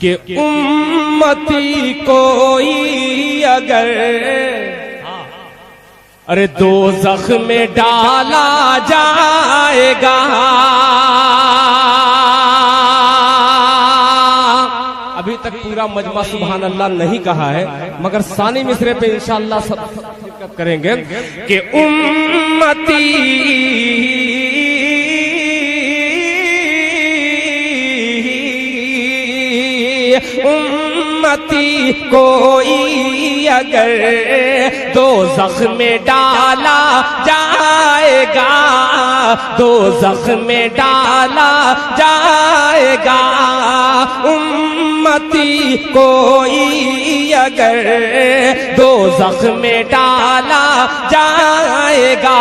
कि उम्मती कोई अगर अरे दोज़ख में डाला जाएगा, अभी तक पूरा मजमा सुभान अल्लाह नहीं कहा है, मगर सानी मिसरे पे इंशाअल्लाह सब करेंगे कि उम्मती उम्मती कोई अगर दोज़ख में डाला जाएगा, दोज़ख में डाला जाएगा, उम्मती कोई अगर दोज़ख में डाला जाएगा,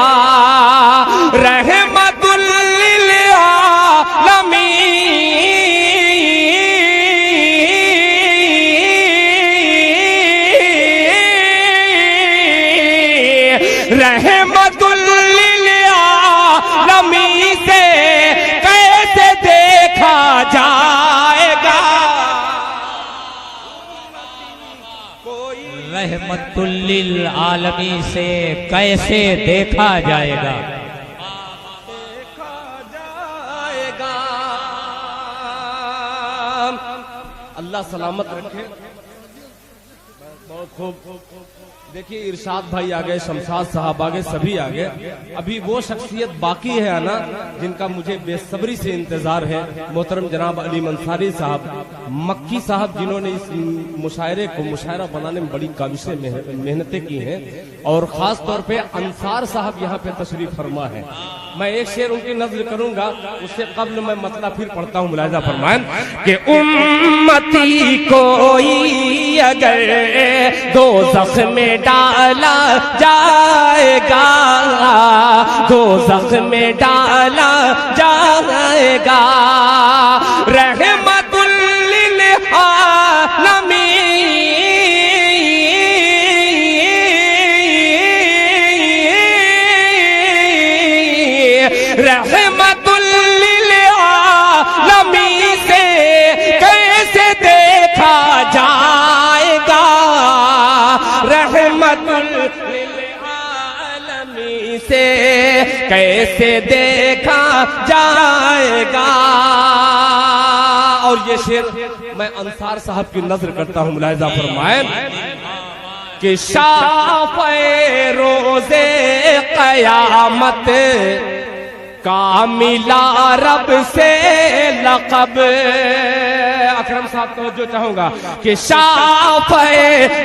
रहमतुल लिल आलमीन रहमतुल लिल आलमीन से कैसे देखा जाएगा, रहमतुल लिल आलमीन से कैसे देखा जाएगा, अल्लाह सलामत रखे। बहुत खूब। देखिए इरशाद भाई आ गए, शमशाद साहब आ गए, सभी आ गए। अभी वो शख्सियत बाकी है आना जिनका मुझे बेसब्री से इंतजार है। मोहतरम जनाब अली मंसारी साहब, मक्की साहब, जिन्होंने इस मुशायरे को मुशायरा बनाने में बड़ी काबिशें मेहनतें की हैं, और खास तौर पे अंसार साहब यहाँ पे तशरीफ फरमा है। मैं एक शेर उनकी नज़्म करूंगा, उससे कब्ल मैं मतलब फिर पढ़ता हूँ, मुलाहिजा फरमाएं कि उम्मती कोई अगर दोज़ख में डाला जाएगा, दोज़ख में डाला जाएगा, रहमतुल लिल आलमीन रहमतुल लिल आलमीन से कैसे देखा जाएगा, रहमतुल लिल आलमीन से कैसे देखा जाएगा। और ये शेर मैं अंसार साहब की नजर करता हूं, मुलाहिजा फरमाएं कि शाफ़े रोज़े क़यामत का मिला रब से लक़ब। अकरम साहब तवज्जो चाहूंगा कि शाफ़े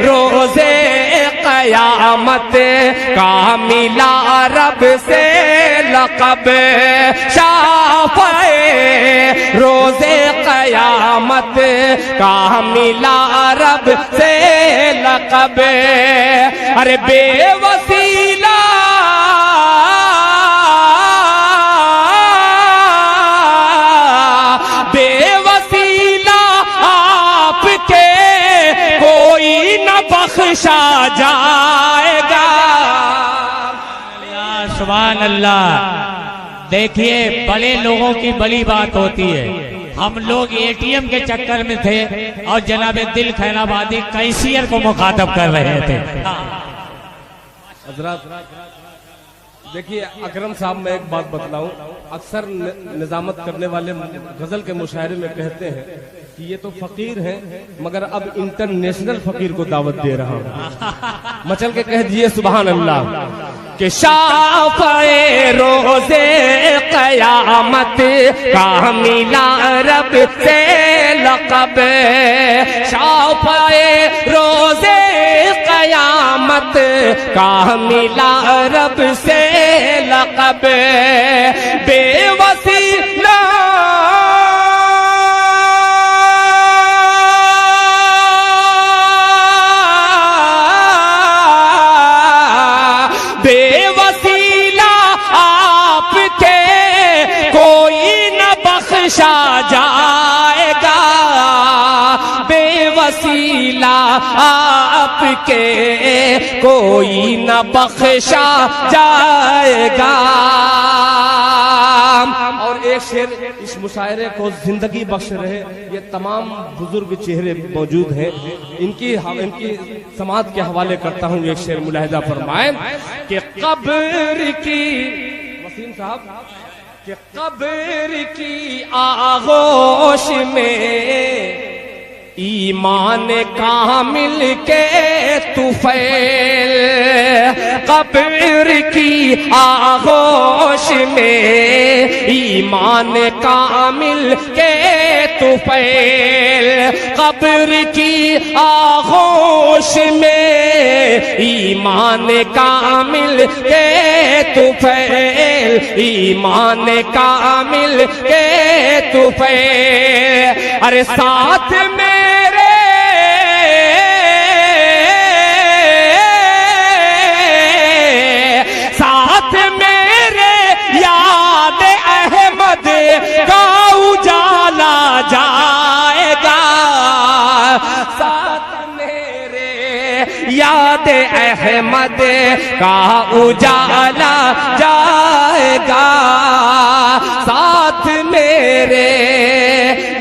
रोज़े क़यामत का मिला रब से लक़ब, शाफ़े रोज़े क़यामत का मिला रब से लक़ब। अरे बेवसीला बख्शा जाएगा। सुभान अल्लाह। देखिए बड़े लोगों की बड़ी बात होती है। हम लोग एटीएम के चक्कर में थे और जनाब दिल खैराबादी कैशियर को मुखातब कर रहे थे। देखिए अकरम साहब, मैं एक बात बतलाऊं, अक्सर निजामत करने वाले गजल के मुशायरे में कहते हैं कि ये तो फकीर हैं, मगर अब इंटरनेशनल फकीर को दावत दे रहा हूं। मचल के कह दिए सुभान अल्लाह कि शाफ़े रोज़े क़यामत का मिला रब से लक़ब, शाफ़े रोज़े क़यामत का मिला रब से लक़ब। बेवसीला बेवसीला आपके कोई न बख्शा जाएगा, बेवसीला आपके कोई न बख्शा जाएगा। और एक शेर इस इस मुशायरे को जिंदगी बख्श रहे। ये तमाम बुजुर्ग चेहरे मौजूद हैं, इनकी समाज के हवाले करता हूँ। एक शेर मुलाहिजा फरमाए कि कब्र की, वसीम साहब, कि कब्र की आगोश में ईमान कामिल के तुफैल, कब्र की आगोश में ईमान कामिल के तुफैल, कब्र की आगोश में ईमान कामिल के तुफैल, ईमान कामिल के तुफैल। अरे साथ में का उजाला जाएगा, साथ मेरे याद अहमद का उजाला जाएगा, साथ मेरे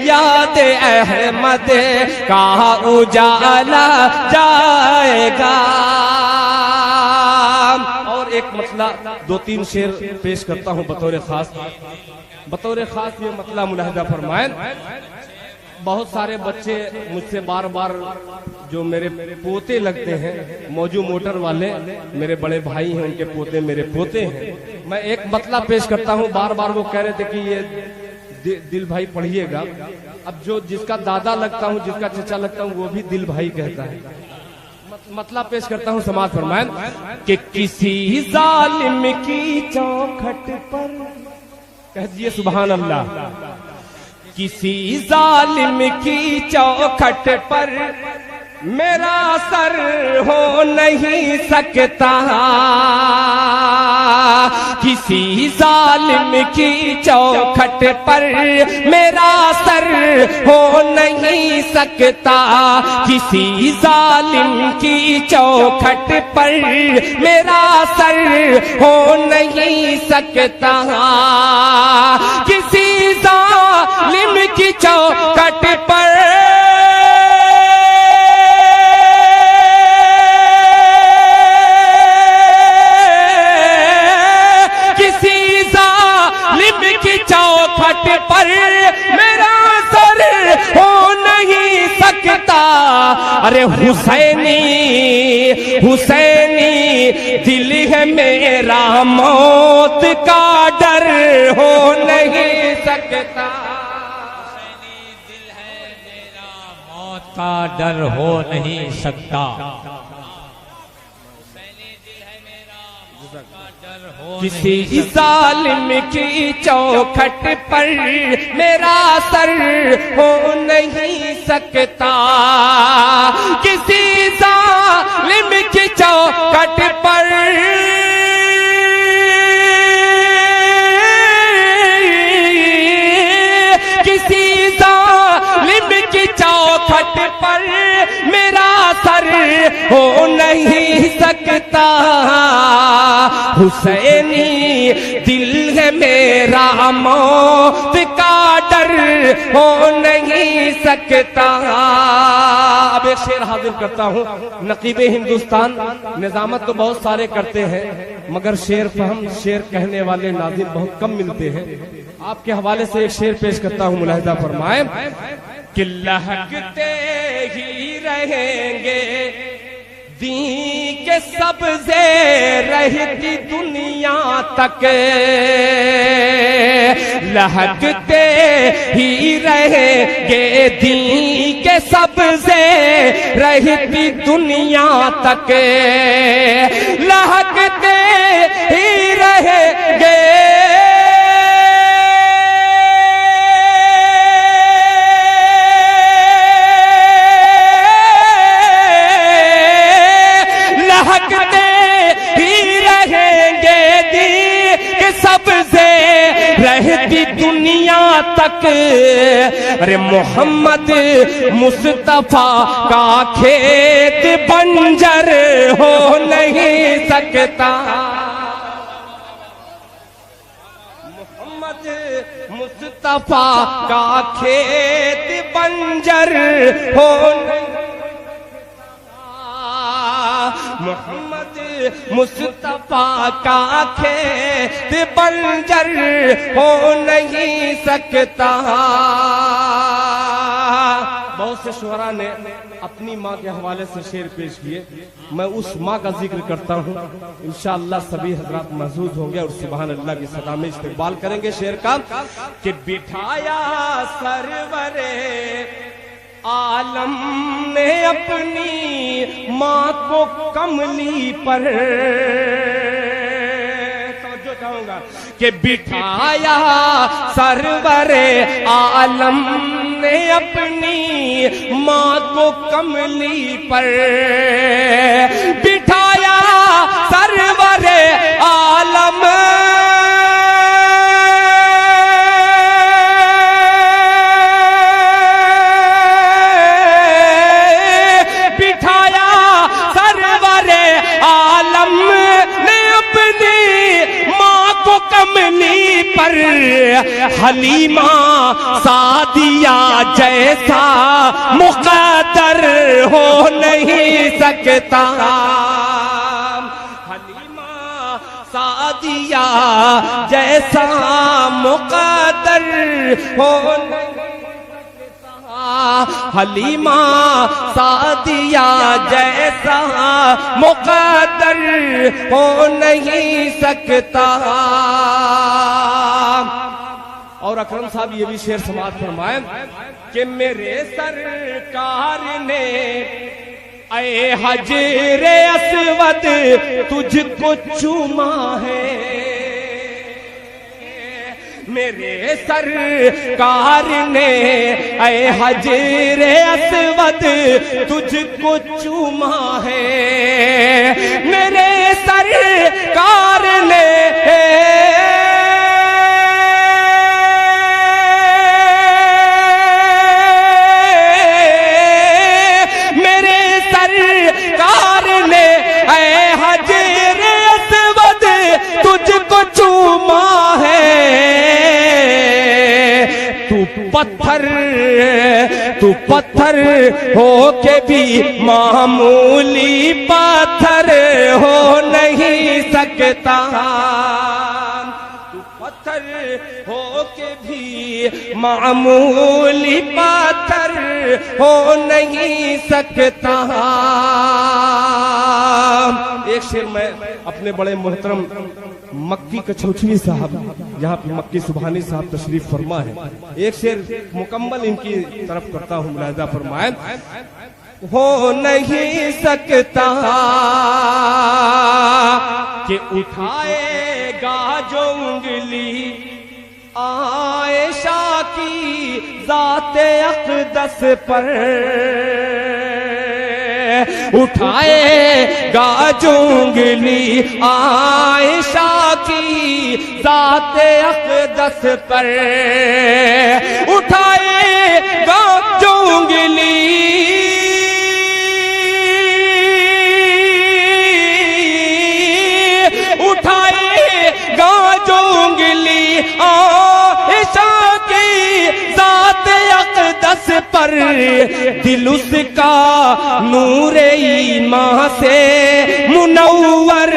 याद अहमद का उजाला जाएगा। और एक मतला 2-3 शेर पेश करता हूँ बतौर खास। ये मतला मुलाहिजा फरमाएं। बहुत सारे बच्चे मुझसे बार बार, जो मेरे पोते लगते हैं, मौजू मोटर वाले मेरे बड़े भाई हैं, उनके पोते मेरे पोते हैं। मैं एक मतला पेश करता हूँ, बार बार वो कह रहे थे कि ये दिल भाई पढ़िएगा। अब जो जिसका दादा लगता हूँ, जिसका चचा लगता हूँ, वो भी दिल भाई कहता है। मतला पेश करता हूँ, समाज फरमाएं कि किसी जालिम की चौखट पर, कह दिए सुभान अल्लाह, किसी जालिम की चौखट पर मेरा सर हो नहीं सकता, किसी जालिम की चौखट पर मेरा सर हो नहीं सकता, किसी जालिम की चौखट पर मेरा सर हो नहीं सकता, किसी जालिम की चौखट पर चौखट पर मेरा सर हो नहीं सकता। अरे हुसैनी हुसैनी दिल है मेरा, मौत का डर हो नहीं सकता, हुसैनी दिल है मेरा, मौत का डर हो नहीं सकता, किसी जालिम की चौखट पर मेरा सर हो नहीं सकता, किसी जालिम की चौखट पर किसी जालिम की चौखट पर मेरा सर हो नहीं सकता, हुसैनी दिल है मेरा, मौत का डर हो नहीं सकता। अब एक शेर हाजिर करता हूँ। नकीबे हिंदुस्तान निजामत तो बहुत सारे करते हैं, मगर शेर फहम, शेर कहने वाले नाज़िर बहुत कम मिलते हैं। आपके हवाले से एक शेर पेश करता हूँ, मुलाहिजा फरमाए कि लहकते ही रहेंगे दी के सब्ज़े रहती दुनिया तक, लहकते ही रहेंगे दी के सब्ज़े रहती दुनिया तक, लहकते ही रहेंगे सबसे रहती दुनिया तक। अरे मोहम्मद मुस्तफा का खेत बंजर हो नहीं सकता, मोहम्मद मुस्तफा मुस्तफा का खेत बंजर हो मोहम्मद मुस्तफा का खेत बंजर हो नहीं सकता। बहुत से शुअरा ने अपनी माँ के हवाले से शेर पेश किए, मैं उस माँ का जिक्र करता हूँ। इंशाअल्लाह सभी हजरात महसूस होंगे और सुभान अल्लाह की सदा में इस्तेकबाल करेंगे शेर का कि बिठाया सरवरे आलम ने अपनी माँ को कमली पर, तो चाहूंगा कि बिठाया सरवरे आलम ने अपनी माँ को कमली पर, बिठाया सरवरे आलम कमली पर, हलीमा सादिया जैसा मुक़द्दर हो नहीं सकता। हलीमा सादिया जैसा मुक़द्दर हो नहीं सकता। हलीमा सादिया जैसा मुक़द्दर हो नहीं सकता। और अकरम साहब ये भी शेर समाज फरमाए कि मेरे सरकार ने ऐ हजरे अस्वद तुझको चूमा है, मेरे सरकार ने ऐ हजरे अस्वद तुझको चूमा है, मेरे सरकार ने तू पत्थर हो के भी मामूली पत्थर हो नहीं सकता। तू पत्थर हो के भी मामूली पत्थर हो नहीं सकता। एक शेर मैं अपने बड़े मोहतरम मक्की कछौछवी साहब, यहाँ पे मक्की सुभानी साहब तशरीफ फरमा है, एक शेर मुकम्मल इनकी तरफ करता हूँ, मुलाहिजा फरमाए। हो नहीं सकता कि उठाएगा जो उंगली आयशा की ज़ाते अक़दस पर, उठाएगा जो उंगली आयशा की ज़ाते अक़दस पर, उठाएगा जो उंगली आयशा की ज़ाते अक़दस पर, दिल उसका नूरे ईमान से मुनव्वर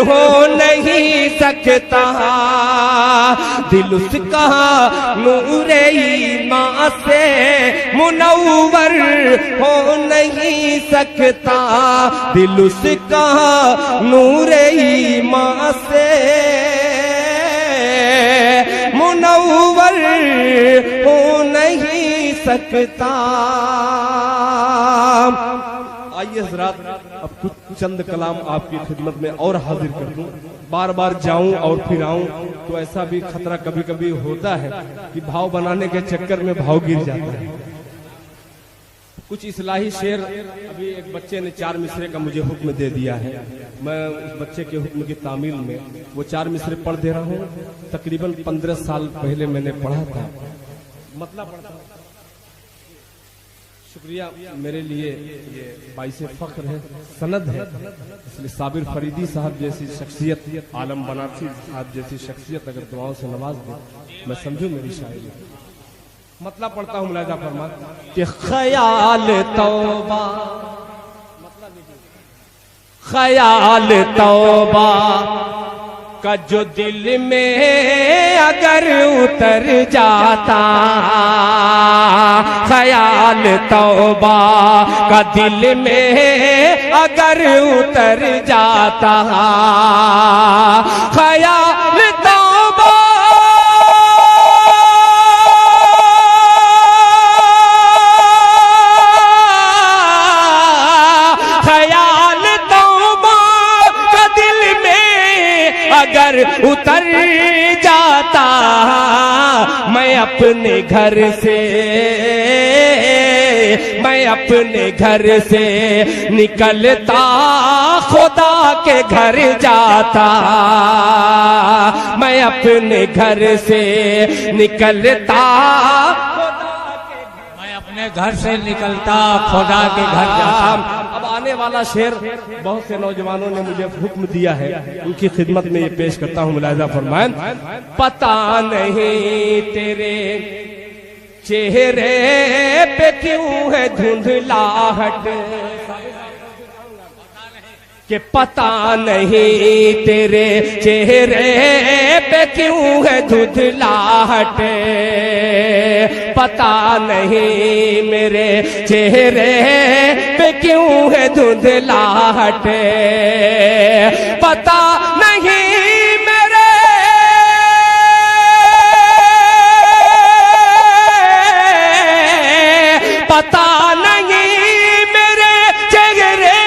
हो नहीं सकता। दिल उसका नूरे ईमान से मुनव्वर हो नहीं सकता। दिल उसका नूरे ईमान से मुनव्वर हो नहीं सकता। आइए हज़रात, अब कुछ चंद कलाम आपकी खिदमत में और हाजिर कर दूं। बार बार जाऊं और फिर आऊं तो ऐसा भी खतरा कभी कभी होता है कि भाव बनाने के चक्कर में भाव गिर जाता है। कुछ इस्लाही शेर, अभी एक बच्चे ने 4 मिसरे का मुझे हुक्म दे दिया है, मैं उस बच्चे के हुक्म की तामील में वो 4 मिसरे पढ़ दे रहा हूँ। तकरीबन 15 साल पहले मैंने पढ़ा था, मतलब शुक्रिया। मेरे लिए ये बाइसे फख्र है, सनद है, इसलिए साबिर फरीदी साहब जैसी शख्सियत, आलम बनारसी साहब जैसी शख्सियत अगर दुआओं से नवाज दे, मैं समझू मेरी शायरी। मतलब पढ़ता हूँ मुलाहिजा फरमा कि ख्याल तौबा, ख्याल तौबा का जो दिल में अगर उतर जाता, ख्याल तौबा का दिल में अगर उतर जाता, ख्याल तौबा अगर उतर जाता, मैं अपने घर से, मैं अपने घर से निकलता खुदा के घर जाता, मैं अपने घर से निकलता, मैं अपने घर से निकलता खुदा के घर जाता। अब आने वाला शेर बहुत से नौजवानों ने मुझे हुक्म दिया है, उनकी खिदमत में ये पेश करता हूँ, मुलाहिजा फरमाएं। पता नहीं तेरे चेहरे पे क्यों है धुंधलाहट, कि पता नहीं तेरे चेहरे पे क्यों है धुंधलाहट, पता नहीं मेरे चेहरे पे क्यों है धुंधलाहट, पता नहीं मेरे पता नहीं मेरे चेहरे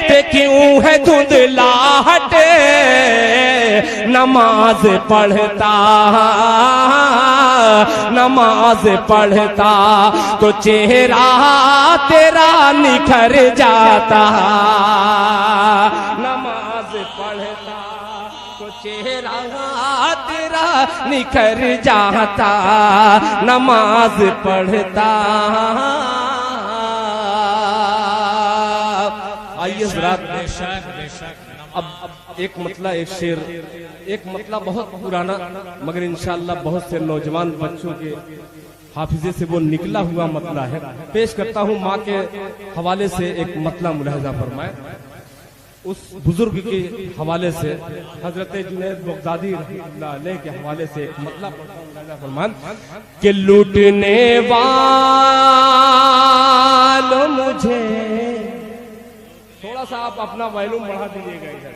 पे क्यों है धुंधलाहट, नमाज पढ़ता, नमाज पढ़ता तो चेहरा तेरा निखर जाता, नमाज पढ़ता तो चेहरा तेरा निखर जाता, नमाज पढ़ता। आइए जरा अब एक मतला, एक शेर, एक मतला बहुत पुराना मगर इंशाअल्लाह बहुत से नौजवान बच्चों के हाफिजे से वो निकला हुआ मतला है, पेश करता हूँ। माँ के हवाले से एक मतला मुलाहिजा फरमाए, उस बुजुर्ग के हवाले से, हजरत जुनैद बगदादी रहमतुल्लाह अलैह के हवाले से एक मतला फरमान कि लूटने वालों मुझे, थोड़ा सा आप अपना वॉल्यूम बढ़ा दीजिएगा इधर,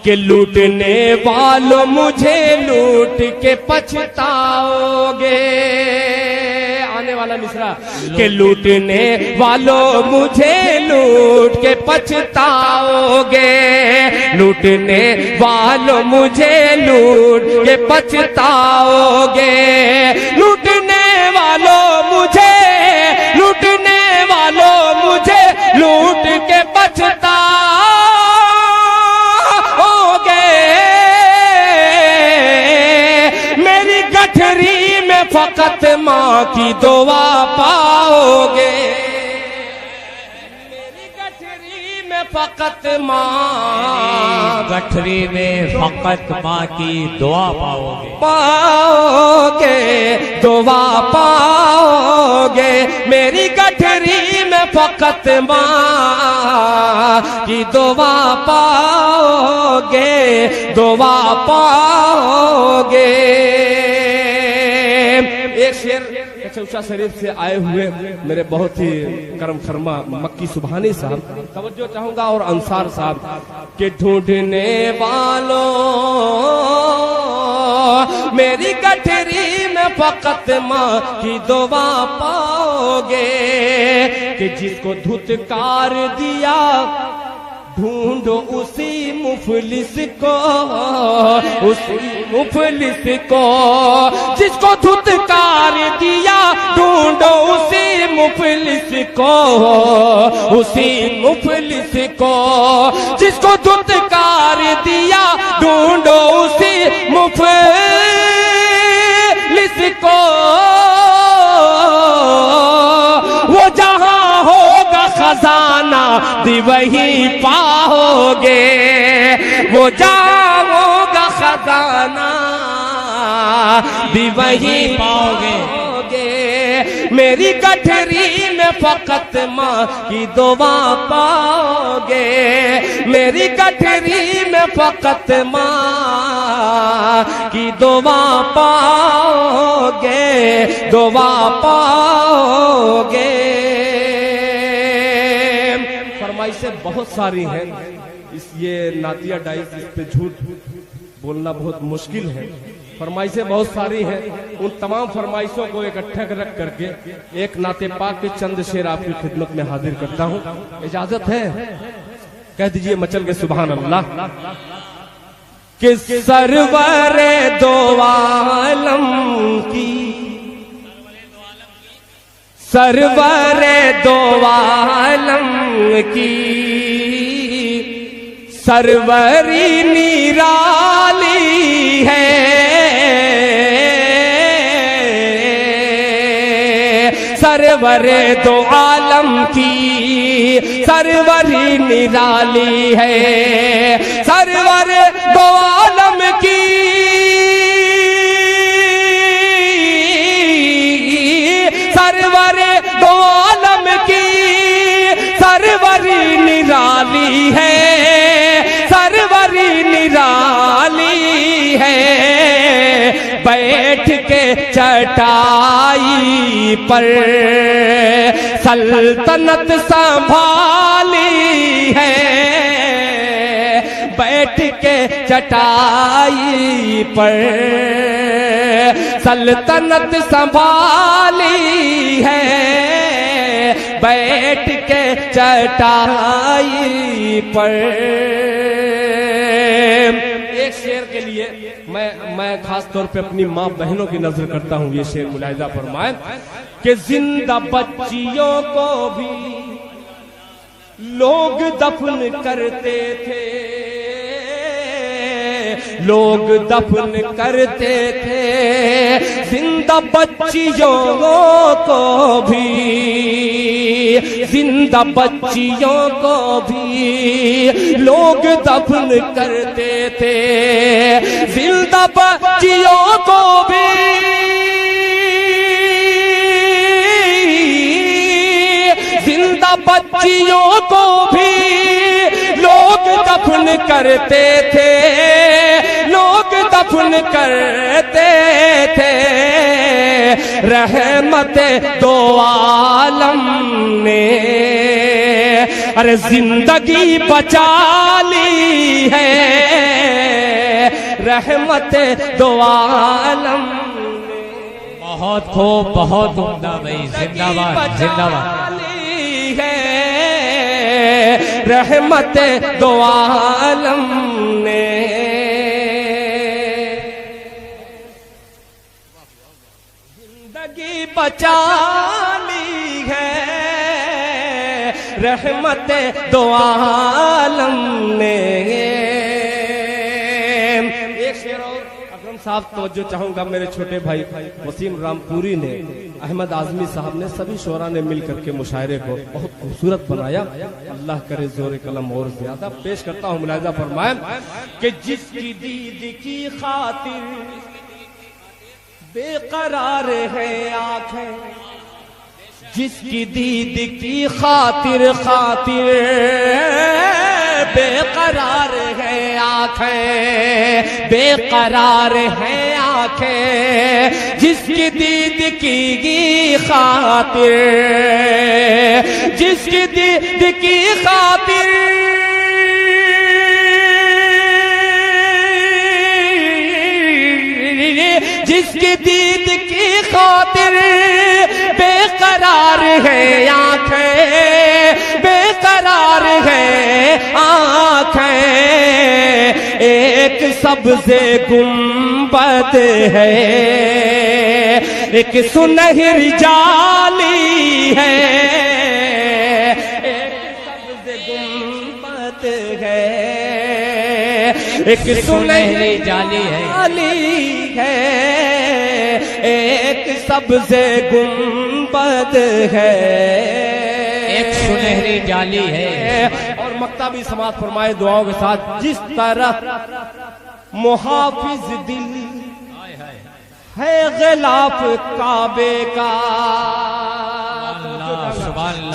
कि लूटने वालों मुझे लूट के पछताओगे, आने वाला मिसरा, कि लूटने वालों मुझे लूट के पछताओगे, लूटने वालों मुझे लूट के पछताओगे, लूटने वालों मुझे, लूटने वालों मुझे लूट के पछताओगे, मेरी गठरी में फकत माँ की दुआ पाओगे, मेरी गठरी में फकत माँ, गठरी में फकत माँ की दुआ पाओगे, पाओगे दुआ पाओगे, मेरी गठरी में फकत माँ की दुआ पाओगे, दुआ पाओगे। एक शेर चौसा शरीफ से आए हुए मेरे बहुत ही करम फरमा मक्की सुभानी साहब, तवज्जो चाहूंगा, और अंसार साहब के ढूंढने वालों मेरी गठरी में फकत माँ की दुआ पाओगे, कि जिसको धुतकार दिया ढूंढो उसी मुफलिस को, उसी मुफलिस को, जिसको धुतकार दिया ढूंढो उसी मुफलिस को, उसी मुफलिस को, जिसको धुतकार दिया ढूंढो उसी मुफलिस को, वो वही पाओगे, वो जाओगा खजाना भी वही पाओगे। मेरी गठरी में फकत माँ की दुआ पाओगे, मेरी गठरी में फकत माँ की दुआ पाओगे, दुआ पाओगे। फरमाइशें बहुत सारी हैं, ये नातिया डाइस, इस पे झूठ बोलना बहुत मुश्किल है। फरमाइशें बहुत सारी हैं, उन तमाम फरमाइशों को इकट्ठा रख करके एक नाते पाक के चंद शेर आपकी खिदमत में हाजिर करता हूँ। इजाजत है? कह दीजिए मचल के सुभान अल्लाह। कि सरवरे दो आलम की, सरवरे दो आलम की सरवरी निराली है, सरवरे दो आलम की सरवरी निराली है, सरवरे दो आलम की सरवरे दो आलम की सरवरी निराली है, सरवरी निराली है। बैठ के चटाई पर सल्तनत संभाली है, बैठ के चटाई पर सल्तनत संभाली है, बैठ के चटाई पर। एक शेर के लिए मैं खास तौर पे अपनी माँ बहनों की नजर करता हूँ। ये शेर मुलाहिजा फरमाए कि जिंदा बच्चियों को भी लोग दफन करते थे, लोग दफन करते थे, जिंदा बच्चियों को भी, जिंदा बच्चियों को भी लोग दफन करते थे, जिंदा बच्चियों को भी, जिंदा बच्चियों को भी लोग दफन करते थे, लोग दफन करते थे। रहमत दो आलम ने अरे जिंदगी बचा ली है, रहमत दो आलम ने। बहुत खूब, बहुत उम्दा भाई, जिंदाबाद जिंदाबाद। रहमत दो आलम ने जिंदगी बचा ली है, रहमत दो आलम ने। एक शेर और अकरम साहब तवज्जो चाहूंगा, मेरे छोटे भाई वसीम रामपुरी ने, अहमद आजमी साहब ने, सभी शोरा ने मिल करके मुशायरे को बहुत खूबसूरत बनाया। अल्लाह करे जोर कलम और ज्यादा। पेश करता हूँ, मुलाहिजा फरमाए कि जिसकी दीद की खातिर बेकरार है आंखें, जिसकी दीद की खातिर खातिर बेकरार है आंखें, बेकरार है आंखें, जिसकी दीद की खातिर, जिसकी दीद की खातिर, जिसकी दीद की खातिर बेकरार है आंखें, बेकरार है आंखें। एक सबसे गुंबद है, एक सुनहरी जाली है, एक सबसे गुंबद है, एक सुनहरी जाली है, एक सबसे गुंबद है, एक सुनहरी जाली है। और मक्ता भी समाप्त फरमाए दुआओं के साथ। जिस तरह मुहाफिज दिल है गिलाफ काबे का,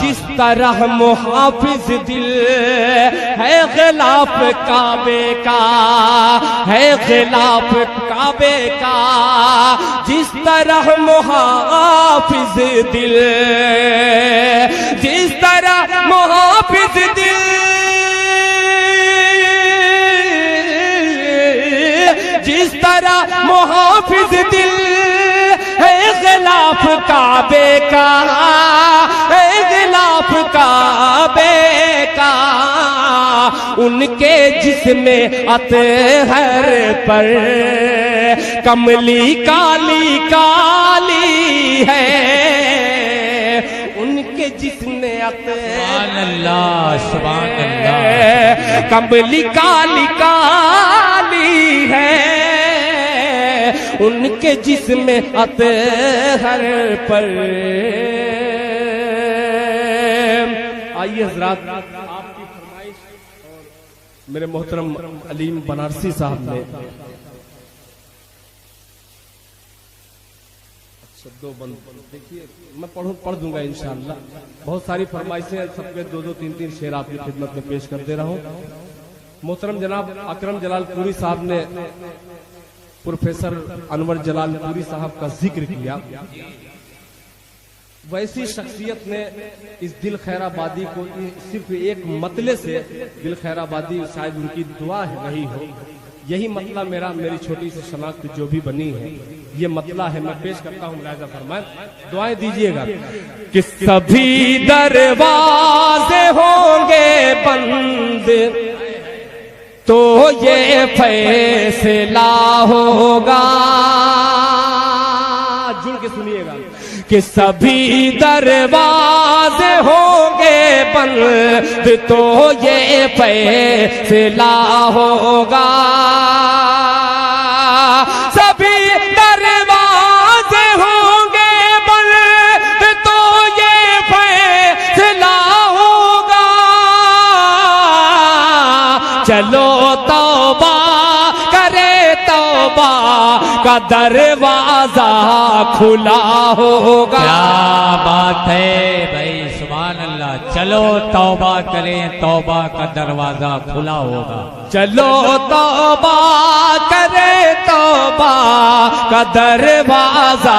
जिस तरह मुहाफिज दिल है गिलाफ काबे का, है गिलाफ काबे का, जिस तरह मुहाफिज दिल, जिस तरह मुहाफिज दिल, जिस तरह मुहाफिज दिल है गिलाफ काबे का, है गिलाफ काबे का, उनके जिस्म अतहर पर कमली काली काली है, उनके जिस्म अतहर सुभान अल्लाह कमली काली काली है, उनके जिस्म अतहर पर। आइए हजरात, आपकी फरमाइश और मेरे मोहतरम अलीम बनारसी साहब ने शब्दों बंद देखिए, मैं पढ़ दूंगा इंशाअल्लाह। बहुत सारी फरमाइशें, सबके दो दो तीन तीन शेर आपकी खिदमत में पेश कर दे रहा हूँ। मोहतरम जनाब अकरम जलालपुरी साहब ने प्रोफेसर अनवर जलालपुरी साहब का जिक्र किया। वैसी शख्सियत ने इस दिल खैराबादी को सिर्फ एक मतले से, दिल खैराबादी शायद उनकी दुआ रही हो, यही मतला मेरी छोटी सी शनाख्त जो भी बनी है ये मतला है। मैं पेश करता हूँ, मुलाहिजा फरमाएं, दुआएं दीजिएगा। कि सभी दरवाजे होंगे बंद तो ये फैसला होगा, जुड़ के सुनिएगा। कि सभी दरवाजे होंगे बंद तो ये फैसला होगा, सभी दरवाजे होंगे बंद तो ये फैसला होगा, चलो तौबा करे, तौबा का दरवाजा खुला होगा। क्या बात है भाई, सुभान अल्लाह। चलो तौबा करें, तौबा का दरवाजा खुला होगा। चलो तौबा करे, तौबा का दरवाजा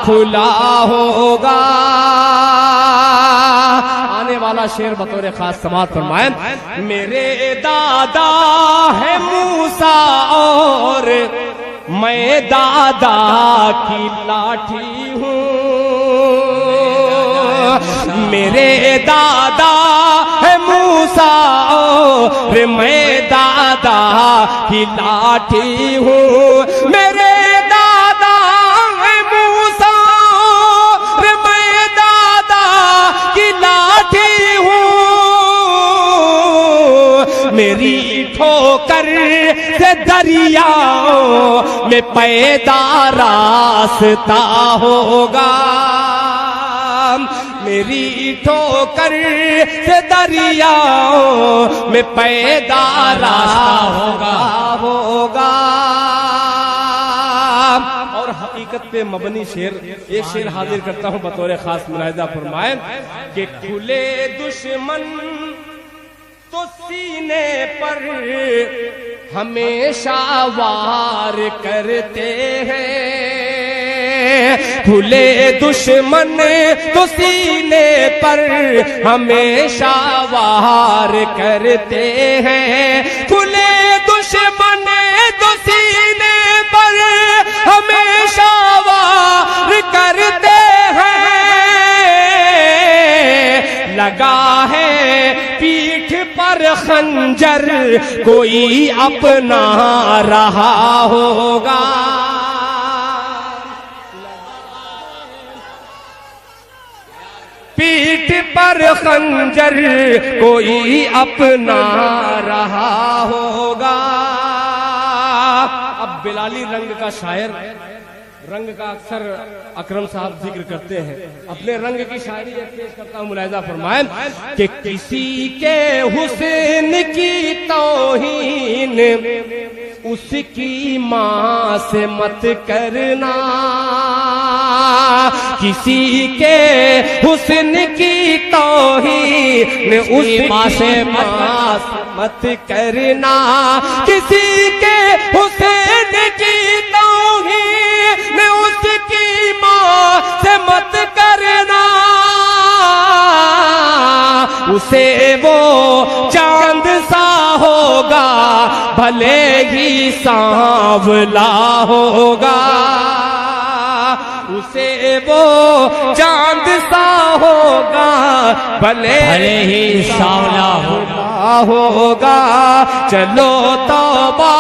खुला होगा। आने वाला शेर बतौर खास समात फरमाएं। मेरे दादा है मूसा और मैं दादा की लाठी हूँ, मेरे दादा है मूसा और मैं दादा की लाठी हूँ, मेरे दादा है मूसा और मैं दादा की लाठी हूँ, मेरी ठोकर से दरियाओं में पैदा रास्ता होगा, मेरी ठोकर से दरियाओं में पैदा रास्ता होगा। और हकीकत पे मबनी शेर, एक शेर हाजिर करता हूँ बतौर खास, मुलाहिजा फरमाएं। कि खुले दुश्मन तो सीने पर हमेशा वार करते हैं, खुले दुश्मन तो सीने पर हमेशा वार करते हैं, खुले दुश्मन तो सीने पर हमेशा वार करते हैं, लगा है पीठ पर खंजर कोई अपना रहा होगा, पीठ पर खंजर कोई अपना रहा होगा। अब बिलाली रंग का शायर रंग का अक्सर अकरम साहब जिक्र करते हैं। अपने रंग की शायरी एक पेश करता हूँ, मुलाहिजा फरमाएं कि किसी के हुस्न की तौहीन उसकी माँ से मत करना, किसी के हुस्न की तौहीन उसकी माँ से मत करना, किसी के हुस्न की तौहीन उसकी माँ से मत करना, उसे वो चांद सा होगा भले ही सांवला होगा, उसे वो चांद सा होगा भले ही सांवला होगा। चलो तौबा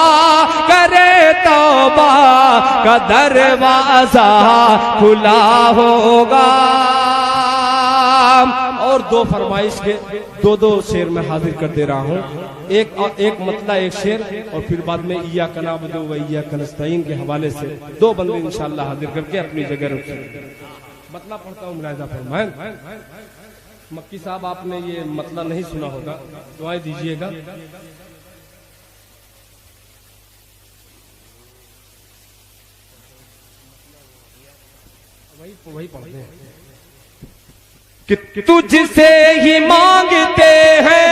करे, तौबा का दरवाजा खुला होगा। और दो फरमाइश के दो शेर में हाजिर कर दे रहा हूँ, एक मतला एक शेर और फिर बाद में इय्याका नअबुदु व इय्याका नस्तईन के हवाले से दो बंदे इंशाअल्लाह हाजिर करके अपनी जगह रखेंगे। मतला पढ़ता हूँ, मुलाहिजा फरमाएं। मक्की साहब आपने ये मतला नहीं सुना होगा, दुआएं दीजिएगा। वही पढ़ते हैं कि तुझसे ही मांगते हैं,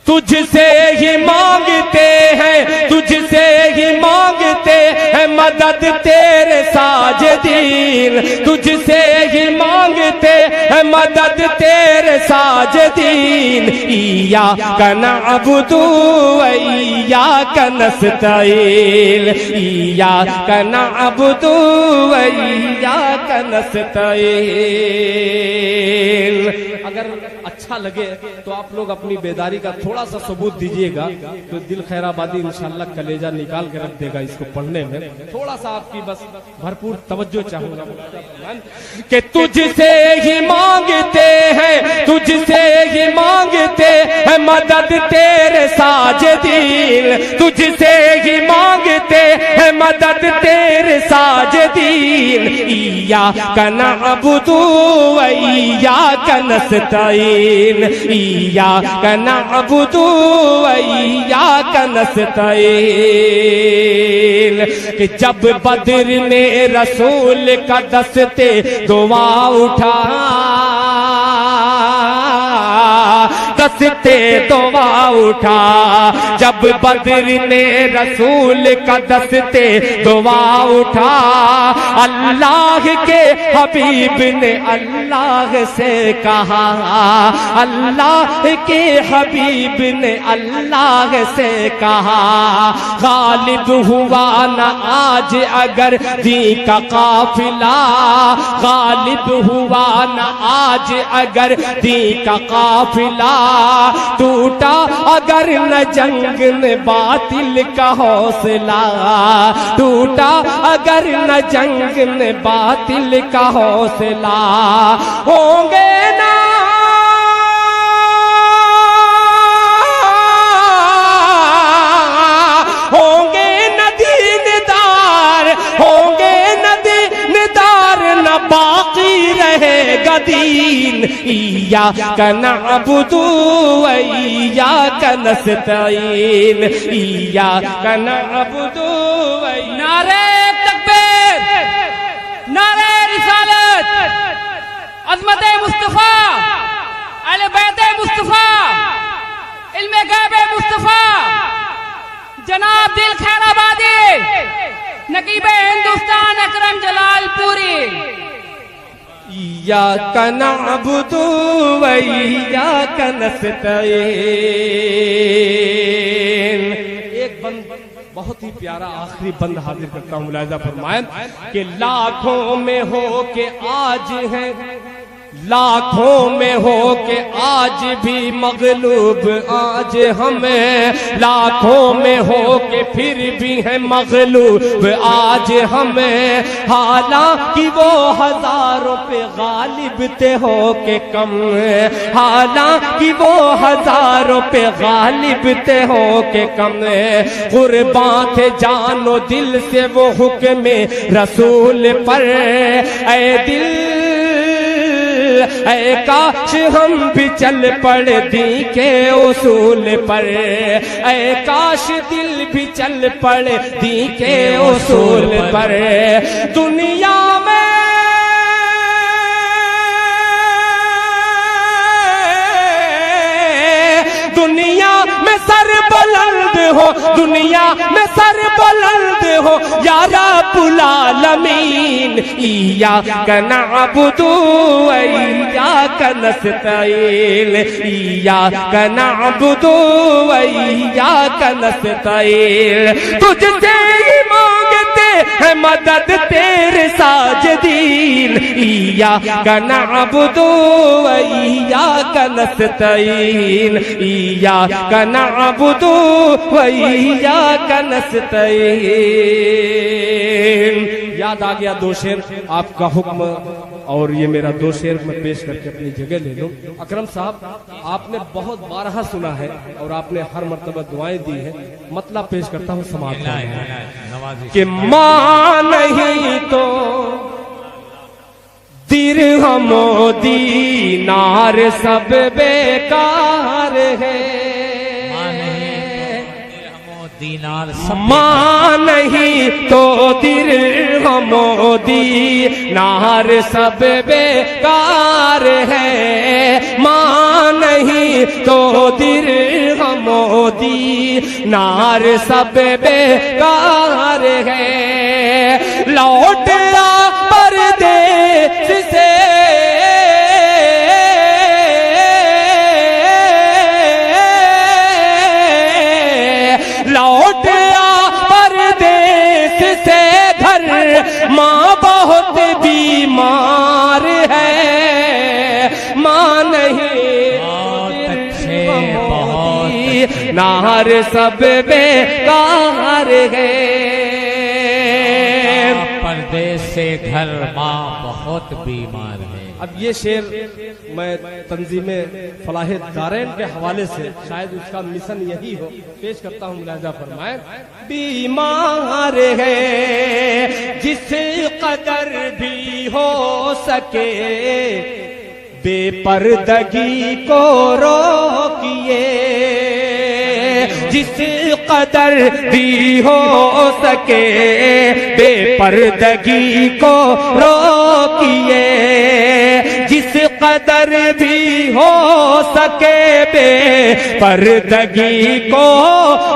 तुझसे ही मांगते हैं, तुझसे ही मांगते हैं मदद तेरे साजिदीन, तुझसे ही मांगते हैं मदद तेरे साजिदीन। इय्याका नअबुदु व इय्याका नस्तईन, इय्याका नअबुदु व इय्याका नस्तईन। अगर अच्छा लगे तो आप लोग अपनी बेदारी का थोड़ा सा सबूत दीजिएगा, तो दिल खैराबादी इंशाल्लाह कलेजा निकाल के रख देगा इसको पढ़ने में। थोड़ा सा आपकी बस भरपूर तवज्जो चाहूंगा कि तुझसे ही मांगते हैं, तुझसे ही मांगते हैं मदद तेरे साजिदीन, तुझसे ही मांगते हैं मदद तेरे साजिदीन। इय्याका नअबुदु व इय्याका नस्तईन, इय्याका नअबुदु व इय्याका नस्तईन। कि जब बद्र में रसूल का दस्ते दुआ उठा, दस्ते दुआ उठा, जब बद्र ने रसूल का दस्ते दुआ उठा, अल्लाह के हबीब ने अल्लाह से कहा, अल्लाह के हबीब ने अल्लाह से कहा, गालिब हुआ न आज अगर दी का काफिला, गालिब हुआ न आज अगर दी का काफिला, टूटा अगर न जंग में बातिल का हौसला, टूटा अगर न जंग में बातिल का हौसला, होंगे ना होंगे नदीनदार, होंगे नदीनदार न बाकी रहेगा दीन। इय्याका नअबुदु व इय्याका नस्तईन, इय्याका नअबुदु व नारे तकबीर, नारे रिसालत, अज़मत मुस्तफा, अहले बैत मुस्तफा, इल्मे गैब मुस्तफा, जनाब दिल खैराबादी, नकीबे हिंदुस्तान अकरम जलालपुरी। इय्याका नअबुदु व इय्याका नस्तईन। एक बंद बहुत ही प्यारा आखिरी बंद हाजिर करता हूँ, मुलाहिजा फरमाएं कि लाखों में हो के आज है लाखों में हो के आज भी मगलूब आज हमें, लाखों में हो के फिर भी है मगलूब आज हमें। हालांकि वो हजारों पे गालिब थे हो के कम, हालांकि वो हजारों पे गालिब थे हो के कम। कुर्बान थे जानो दिल से वो हुक्म रसूल पर। ऐ दिल ऐ काश हम भी चल पड़े दी के उसूल पर। ऐ काश दिल भी चल पड़े दी के उसूल पर। दुनिया में सर बुलंद हो, दुनिया में सर बुलंद हो या रब्बुल आलमीन। इय्याका नअबुदु व इय्याका नस्तईन, इय्याका नअबुदु व इय्याका नस्तईन। तुझसे ही मांगते हैं मदद तेरे साजिदीन। इय्याका नअबुदु व इय्याका नस्तईन, इय्याका नअबुदु व इय्याका नस्तईन। याद आ गया दो शेर, आपका हुक्म और ये मेरा दो शेर मैं पेश करके अपनी जगह ले लूं। अकरम साहब, आपने बहुत बारहा सुना है और आपने हर मर्तबा दुआएं दी है। मतलब पेश करता हूँ समाज कि मां नहीं तो दिरहम दीनार सब बेकार है। दीनार मां नहीं तो दिरहम दीनार सब बेकार है। मां नहीं तो दिरहम दीनार सब बेकार है। लौट आ परदेस से लौट आ परदेस से घर, माँ बहुत बीमार है। माँ नहीं नार सब बेकार है। परदेस से घर, माँ बहुत बीमार है। अब ये शेर मैं तंजीम फलाह दारैन के हवाले से, शायद उसका मिशन यही हो, पेश करता हूँ। मुलाजा फरमाए। बीमार है जिस कदर भी हो सके, बेपर्दगी को रोकिए। जिस कदर भी हो सके, बेपर्दगी को रोकिए। जिस कदर भी हो सके, बेपर्दगी को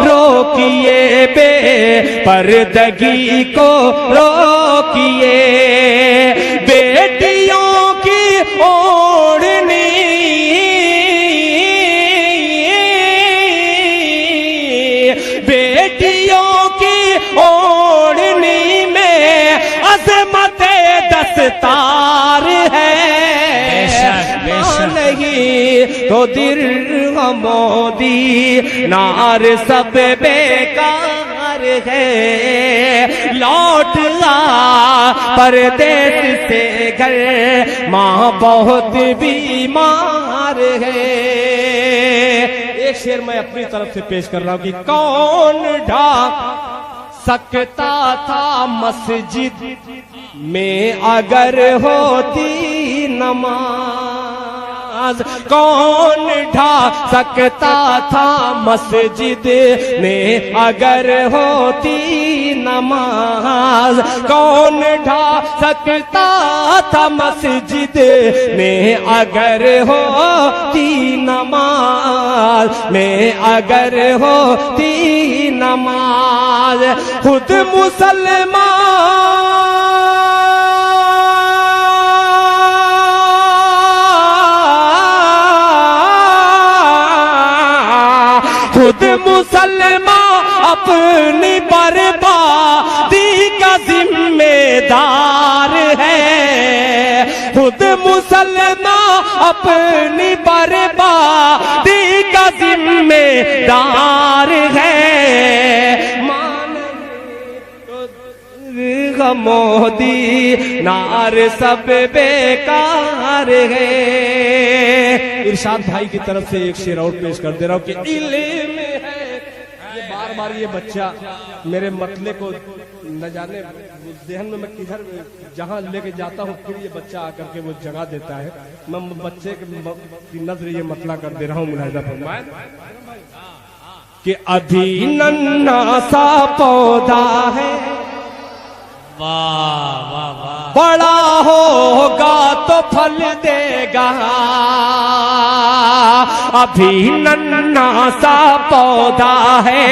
रोकिए, बेपर्दगी को रोकिए। बेटियों की ओढ़नी, बेटियों की ओढ़नी में अज़मत दस्तार है। नहीं तो दिरहम दीनार सब बेकार है। लौट आ परदेस से घर, माँ बहुत बीमार है। एक शेर मैं अपनी तरफ से पेश कर रहा हूँ कि कौन ढाक सकता था मस्जिद में अगर होती नमाज। कौन ढा सकता था मस्जिद में अगर होती नमाज। कौन ढा सकता था मस्जिद में अगर होती नमाज, में अगर होती नमाज। खुद मुसलमान खुद मुसलमान अपनी बर्बादी का जिम्मेदार है। खुद मुसलमान अपनी बर्बादी का जिम्मेदार है। मोदी नार सब बेकार है। इरशाद भाई की तरफ से एक शेर और पेश कर दे रहा हूं कि इल्म है। ये बार बार ये बच्चा मेरे मतले को न जाने जहन में मैं किधर जहां लेके जाता हूं फिर ये बच्चा आकर के वो जगह देता है। मैं बच्चे की नजर ये मतला कर दे रहा हूं। मुलाहिजा फरमाए कि अभी नन्हा सा पौधा है, वाह वाह वाह, बड़ा होगा तो फल देगा। अभी नन्हा सा पौधा है,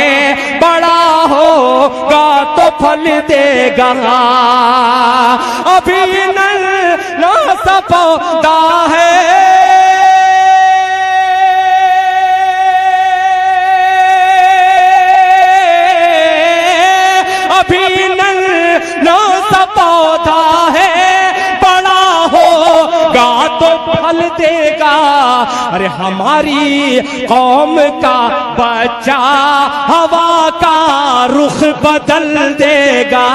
बड़ा होगा तो फल देगा। अभी नन्हा सा पौधा है, पौधा है, बड़ा होगा तो फल देगा। अरे हमारी कौम का बच्चा हवा का रुख बदल देगा।